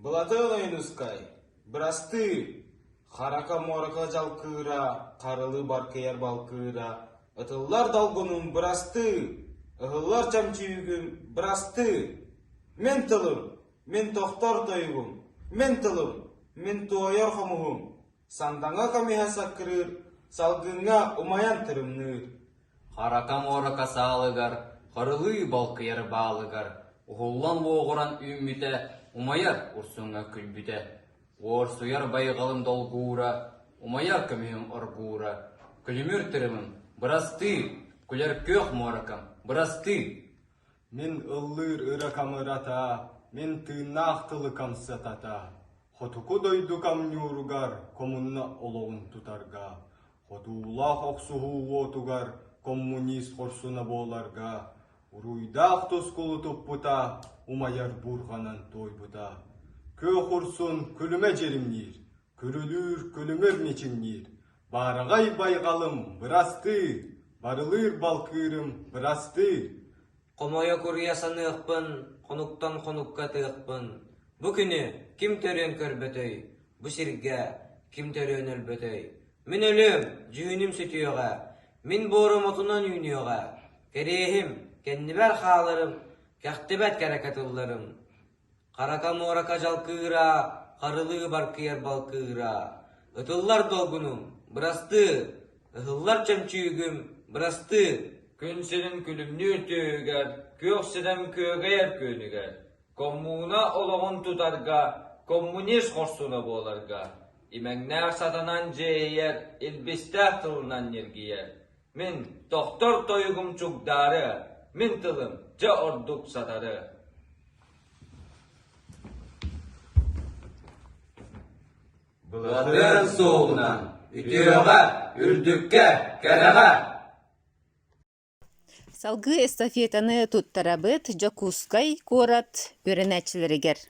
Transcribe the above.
Былатын ойнускай, бірасты, харака-морака жалкыра, қарылы баркаяр балкыра, ытыллар далгунун бірасты, ығыллар чамчүйгүн бірасты. Мен тылым, мен тоқтар тойгум, мен тылым, мен туайар хомугум, сандаңа камихаса кырыр, салгынга умаян тырымныр. Харакам-орака саалыгар, қарылы балкыяр балыгар, уғуллан оғыран үммите, умаяр урсунга күлбіте. Орсуяр байғалым долгура, умаяр көмейім оргура, күлімір тірімім, бірасты, күлер көк моракам, бірасты. Мен ыллыр ыракамырата, мен тыынақ тылы камсатата. Хотуку дойду камнюругар, коммунна олоғын тутарга. Хотуулақ оқсуғу отугар, коммунист хорсуна боларга. Уруйдақ тоскулу туппута, умаяр бурғанан тойбута. Кө хорсун күліме жерімнер, күрілір күлімер мечімнер. Барағай байғалым бірасты, барылыр балкырым бірасты. Комоя курия саныqpın, konuktan konukka tığıqpın. Bu günü kim törön körbötöy, bu sirge kim törön ölbötöy. Min ölüm, cühünüm sütüyoga, min borum otunan yünüyoga. Kereyhim, kendiber xalarım, kahtibet karakatıllarım. Karaka moraka jalkıra, karılı barkıyar balkıra. Itıllar dolgunum, bırastı, ıhıllar çemçüğüm, bırastı. Күнсенін күлімні өтігер, көкседен көгер көнігер. Коммуна олығын тұтарға, коммунист қорсуна боларға. Имәңнәр сатанан жейер, илбістәк тылынан ергейер. Мен тоқтор тойығым чугдары, мен тылым жа ордук сатары. Бұлатын соғынан, үтіоға, үрдікке, кәреға. Салгы эстафетаны туттарабыт Жакускай корат өренәчилеригер.